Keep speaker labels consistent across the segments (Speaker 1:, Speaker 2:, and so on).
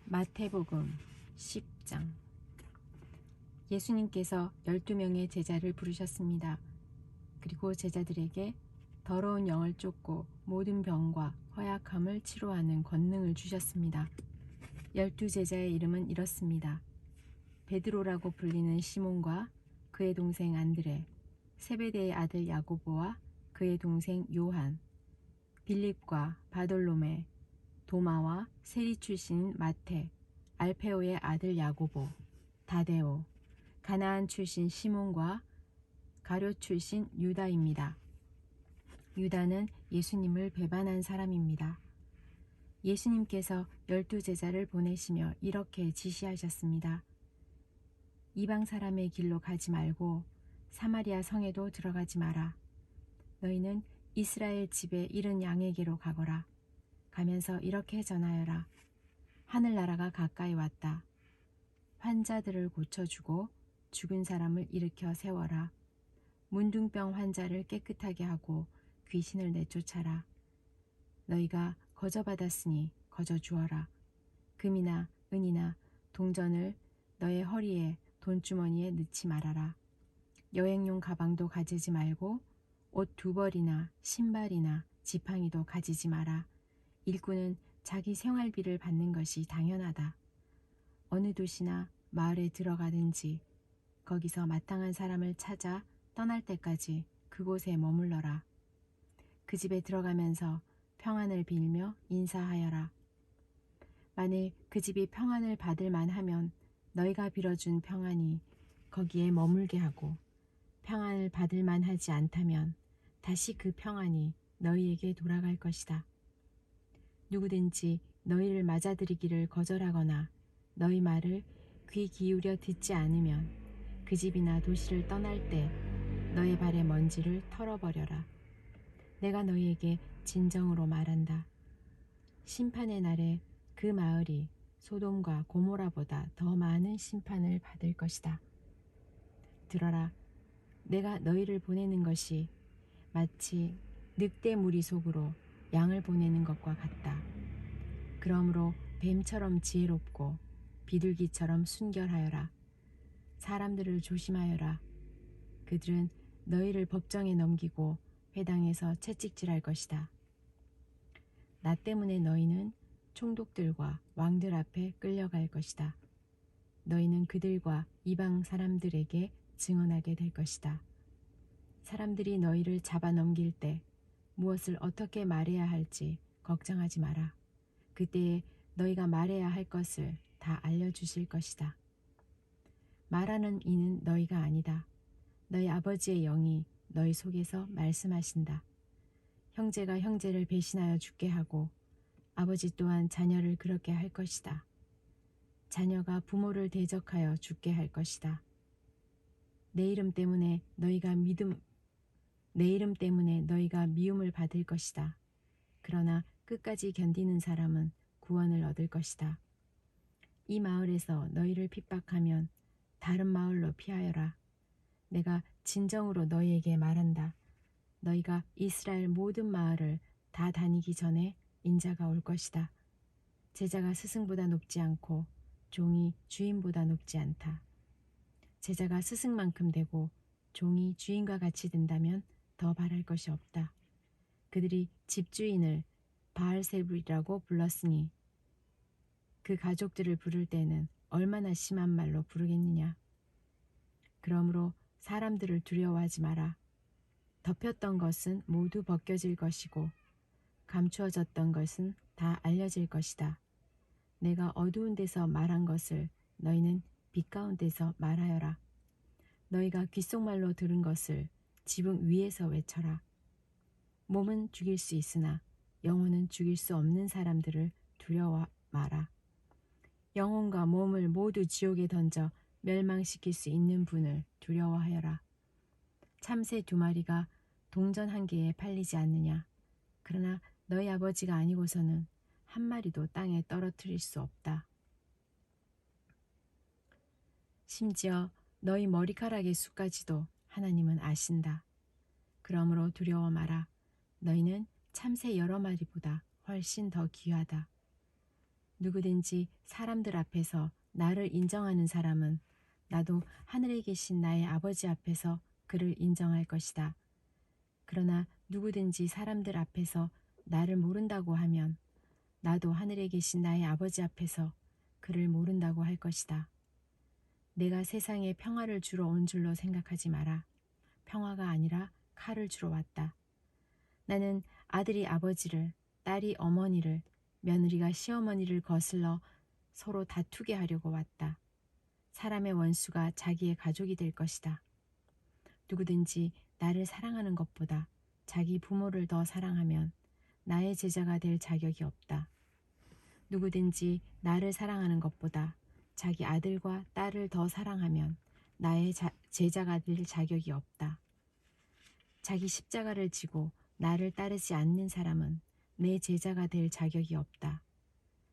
Speaker 1: 마태복음 10장. 예수님께서 12명의 제자를 부르셨습니다. 그리고 제자들에게 더러운 영을 쫓고 모든 병과 허약함을 치료하는 권능을 주셨습니다. 12제자의 이름은 이렇습니다. 베드로라고 불리는 시몬과 그의 동생 안드레, 세베대의 아들 야고보와 그의 동생 요한, 빌립과 바돌로메, 도마와 세리 출신인 마태, 알페오의 아들 야고보, 다데오, 가나안 출신 시몬과 가룟 출신 유다입니다. 유다는 예수님을 배반한 사람입니다. 예수님께서 12제자를 보내시며 이렇게 지시하셨습니다. 이방 사람의 길로 가지 말고 사마리아 성에도 들어가지 마라. 너희는 이스라엘 집에 잃은 양에게로 가거라. 가면서 이렇게 전하여라. 하늘나라가 가까이 왔다. 환자들을 고쳐주고 죽은 사람을 일으켜 세워라. 문둥병 환자를 깨끗하게 하고 귀신을 내쫓아라. 너희가 거저받았으니 거저 주어라. 금이나 은이나 동전을 너의 허리에 돈주머니에 넣지 말아라. 여행용 가방도 가지지 말고 옷 2벌이나 신발이나 지팡이도 가지지 마라. 일꾼은 자기 생활비를 받는 것이 당연하다. 어느 도시나 마을에 들어가든지 거기서 마땅한 사람을 찾아 떠날 때까지 그곳에 머물러라. 그 집에 들어가면서 평안을 빌며 인사하여라. 만일 그 집이 평안을 받을 만하면 너희가 빌어준 평안이 거기에 머물게 하고, 평안을 받을 만하지 않다면 다시 그 평안이 너희에게 돌아갈 것이다. 누구든지 너희를 맞아들이기를 거절하거나 너희 말을 귀 기울여 듣지 않으면 그 집이나 도시를 떠날 때 너의 발의 먼지를 털어버려라. 내가 너희에게 진정으로 말한다. 심판의 날에 그 마을이 소돔과 고모라보다 더 많은 심판을 받을 것이다. 들어라. 내가 너희를 보내는 것이 마치 늑대 무리 속으로 양을 보내는 것과 같다. 그러므로 뱀처럼 지혜롭고 비둘기처럼 순결하여라. 사람들을 조심하여라. 그들은 너희를 법정에 넘기고 회당에서 채찍질할 것이다. 나 때문에 너희는 총독들과 왕들 앞에 끌려갈 것이다. 너희는 그들과 이방 사람들에게 증언하게 될 것이다. 사람들이 너희를 잡아 넘길 때 무엇을 어떻게 말해야 할지 걱정하지 마라. 그때에 너희가 말해야 할 것을 다 알려주실 것이다. 말하는 이는 너희가 아니다. 너희 아버지의 영이 너희 속에서 말씀하신다. 형제가 형제를 배신하여 죽게 하고 아버지 또한 자녀를 그렇게 할 것이다. 자녀가 부모를 대적하여 죽게 할 것이다. 내 이름 때문에 너희가 미움을 받을 것이다. 그러나 끝까지 견디는 사람은 구원을 얻을 것이다. 이 마을에서 너희를 핍박하면 다른 마을로 피하여라. 내가 진정으로 너희에게 말한다. 너희가 이스라엘 모든 마을을 다 다니기 전에 인자가 올 것이다. 제자가 스승보다 높지 않고 종이 주인보다 높지 않다. 제자가 스승만큼 되고 종이 주인과 같이 된다면 더 바랄 것이 없다. 그들이 집주인을 바알세불이라고 불렀으니 그 가족들을 부를 때는 얼마나 심한 말로 부르겠느냐. 그러므로 사람들을 두려워하지 마라. 덮였던 것은 모두 벗겨질 것이고 감추어졌던 것은 다 알려질 것이다. 내가 어두운 데서 말한 것을 너희는 빛 가운데서 말하여라. 너희가 귓속말로 들은 것을 지붕 위에서 외쳐라. 몸은 죽일 수 있으나 영혼은 죽일 수 없는 사람들을 두려워 마라. 영혼과 몸을 모두 지옥에 던져 멸망시킬 수 있는 분을 두려워하여라. 참새 2마리가 동전 1개에 팔리지 않느냐. 그러나 너희 아버지가 아니고서는 1마리도 땅에 떨어뜨릴 수 없다. 심지어 너희 머리카락의 수까지도 하나님은 아신다. 그러므로 두려워 마라. 너희는 참새 여러 마리보다 훨씬 더 귀하다. 누구든지 사람들 앞에서 나를 인정하는 사람은 나도 하늘에 계신 나의 아버지 앞에서 그를 인정할 것이다. 그러나 누구든지 사람들 앞에서 나를 모른다고 하면 나도 하늘에 계신 나의 아버지 앞에서 그를 모른다고 할 것이다. 내가 세상에 평화를 주러 온 줄로 생각하지 마라. 평화가 아니라 칼을 주러 왔다. 나는 아들이 아버지를, 딸이 어머니를, 며느리가 시어머니를 거슬러 서로 다투게 하려고 왔다. 사람의 원수가 자기의 가족이 될 것이다. 누구든지 나를 사랑하는 것보다 자기 부모를 더 사랑하면 나의 제자가 될 자격이 없다. 누구든지 나를 사랑하는 것보다 자기 아들과 딸을 더 사랑하면 나의 제자가 될 자격이 없다. 자기 십자가를 지고 나를 따르지 않는 사람은 내 제자가 될 자격이 없다.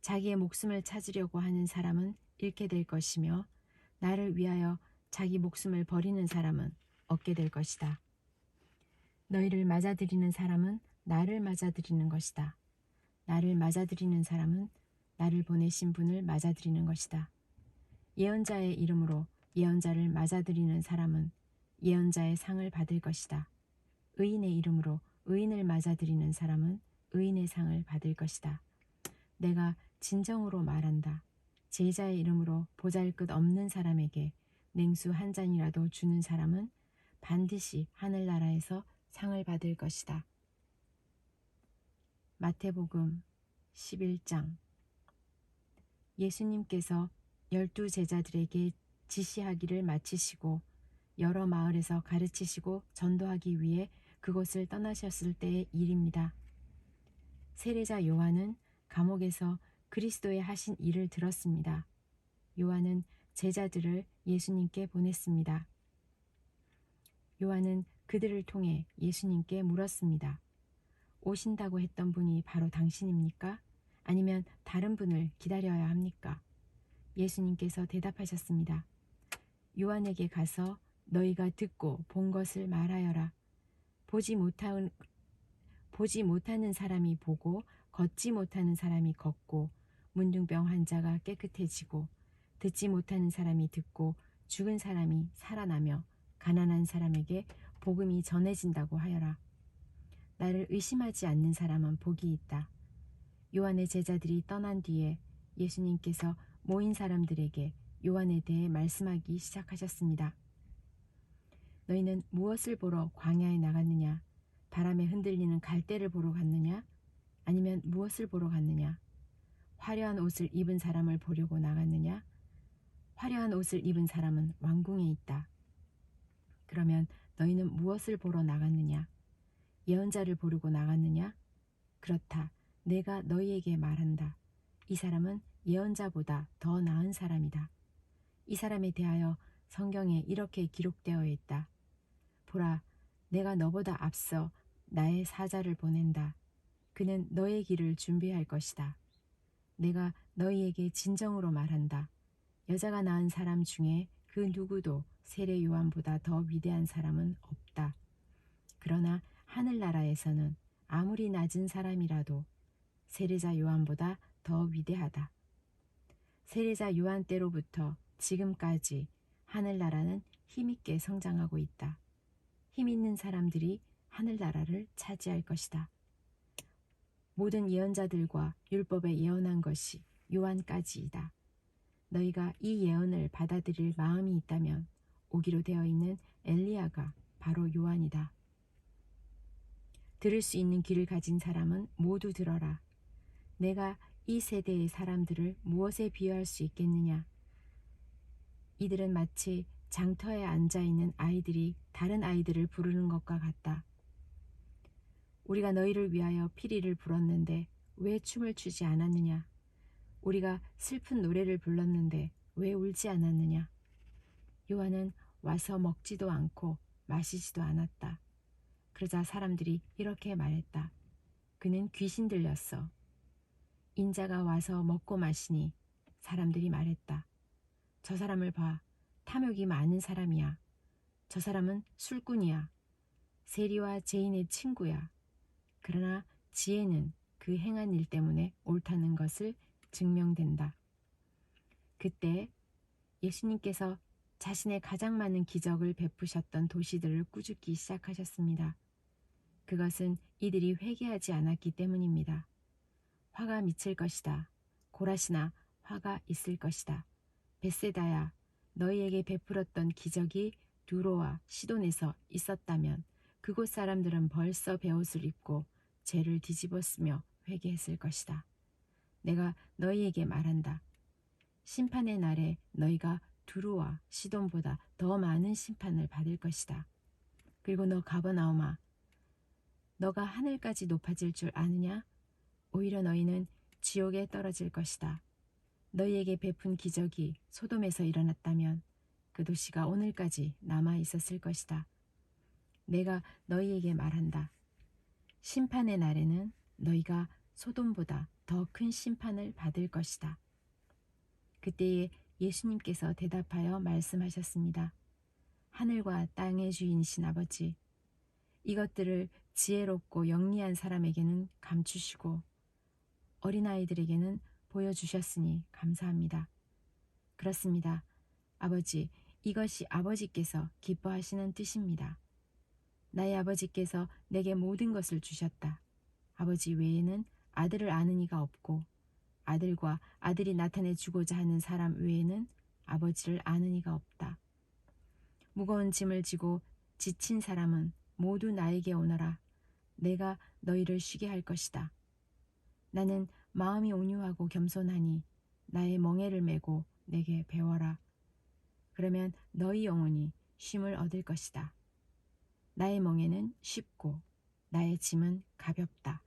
Speaker 1: 자기의 목숨을 찾으려고 하는 사람은 잃게 될 것이며 나를 위하여 자기 목숨을 버리는 사람은 얻게 될 것이다. 너희를 맞아들이는 사람은 나를 맞아들이는 것이다. 나를 맞아들이는 사람은 나를 보내신 분을 맞아들이는 것이다. 예언자의 이름으로 예언자를 맞아들이는 사람은 예언자의 상을 받을 것이다. 의인의 이름으로 의인을 맞아들이는 사람은 의인의 상을 받을 것이다. 내가 진정으로 말한다. 제자의 이름으로 보잘것없는 사람에게 냉수 한 잔이라도 주는 사람은 반드시 하늘나라에서 상을 받을 것이다. 마태복음 11장. 예수님께서 12 제자들에게 지시하기를 마치시고 여러 마을에서 가르치시고 전도하기 위해 그곳을 떠나셨을 때의 일입니다. 세례자 요한은 감옥에서 그리스도의 하신 일을 들었습니다. 요한은 제자들을 예수님께 보냈습니다. 요한은 그들을 통해 예수님께 물었습니다. 오신다고 했던 분이 바로 당신입니까? 아니면 다른 분을 기다려야 합니까? 예수님께서 대답하셨습니다. 요한에게 가서 너희가 듣고 본 것을 말하여라. 보지 못하는 사람이 보고 걷지 못하는 사람이 걷고 문둥병 환자가 깨끗해지고 듣지 못하는 사람이 듣고 죽은 사람이 살아나며 가난한 사람에게 복음이 전해진다고 하여라. 나를 의심하지 않는 사람은 복이 있다. 요한의 제자들이 떠난 뒤에 예수님께서 모인 사람들에게 요한에 대해 말씀하기 시작하셨습니다. 너희는 무엇을 보러 광야에 나갔느냐? 바람에 흔들리는 갈대를 보러 갔느냐? 아니면 무엇을 보러 갔느냐? 화려한 옷을 입은 사람을 보려고 나갔느냐? 화려한 옷을 입은 사람은 왕궁에 있다. 그러면 너희는 무엇을 보러 나갔느냐? 예언자를 보려고 나갔느냐? 그렇다. 내가 너희에게 말한다. 이 사람은 예언자보다 더 나은 사람이다. 이 사람에 대하여 성경에 이렇게 기록되어 있다. 보라, 내가 너보다 앞서 나의 사자를 보낸다. 그는 너의 길을 준비할 것이다. 내가 너희에게 진정으로 말한다. 여자가 낳은 사람 중에 그 누구도 세례 요한보다 더 위대한 사람은 없다. 그러나 하늘나라에서는 아무리 낮은 사람이라도 세례자 요한보다 더 위대하다. 세례자 요한 때로부터 지금까지 하늘나라는 힘있게 성장하고 있다. 힘 있는 사람들이 하늘나라를 차지할 것이다. 모든 예언자들과 율법에 예언한 것이 요한까지이다. 너희가 이 예언을 받아들일 마음이 있다면 오기로 되어 있는 엘리야가 바로 요한이다. 들을 수 있는 귀를 가진 사람은 모두 들어라. 내가 이 세대의 사람들을 무엇에 비유할 수 있겠느냐? 이들은 마치 장터에 앉아있는 아이들이 다른 아이들을 부르는 것과 같다. 우리가 너희를 위하여 피리를 불었는데 왜 춤을 추지 않았느냐? 우리가 슬픈 노래를 불렀는데 왜 울지 않았느냐? 요한은 와서 먹지도 않고 마시지도 않았다. 그러자 사람들이 이렇게 말했다. 그는 귀신 들렸어. 인자가 와서 먹고 마시니 사람들이 말했다. 저 사람을 봐. 탐욕이 많은 사람이야. 저 사람은 술꾼이야. 세리와 죄인의 친구야. 그러나 지혜는 그 행한 일 때문에 옳다는 것을 증명된다. 그때 예수님께서 자신의 가장 많은 기적을 베푸셨던 도시들을 꾸짖기 시작하셨습니다. 그것은 이들이 회개하지 않았기 때문입니다. 화가 미칠 것이다. 고라시나 화가 있을 것이다. 벳세다야, 너희에게 베풀었던 기적이 두로와 시돈에서 있었다면 그곳 사람들은 벌써 베옷을 입고 죄를 뒤집었으며 회개했을 것이다. 내가 너희에게 말한다. 심판의 날에 너희가 두로와 시돈보다 더 많은 심판을 받을 것이다. 그리고 너 가버나움아, 너가 하늘까지 높아질 줄 아느냐? 오히려 너희는 지옥에 떨어질 것이다. 너희에게 베푼 기적이 소돔에서 일어났다면 그 도시가 오늘까지 남아 있었을 것이다. 내가 너희에게 말한다. 심판의 날에는 너희가 소돔보다 더 큰 심판을 받을 것이다. 그때에 예수님께서 대답하여 말씀하셨습니다. 하늘과 땅의 주인이신 아버지, 이것들을 지혜롭고 영리한 사람에게는 감추시고 어린아이들에게는 보여주셨으니 감사합니다. 그렇습니다. 아버지, 이것이 아버지께서 기뻐하시는 뜻입니다. 나의 아버지께서 내게 모든 것을 주셨다. 아버지 외에는 아들을 아는 이가 없고 아들과 아들이 나타내 주고자 하는 사람 외에는 아버지를 아는 이가 없다. 무거운 짐을 지고 지친 사람은 모두 나에게 오너라. 내가 너희를 쉬게 할 것이다. 나는 마음이 온유하고 겸손하니 나의 멍에를 메고 내게 배워라. 그러면 너희 영혼이 쉼을 얻을 것이다. 나의 멍에는 쉽고 나의 짐은 가볍다.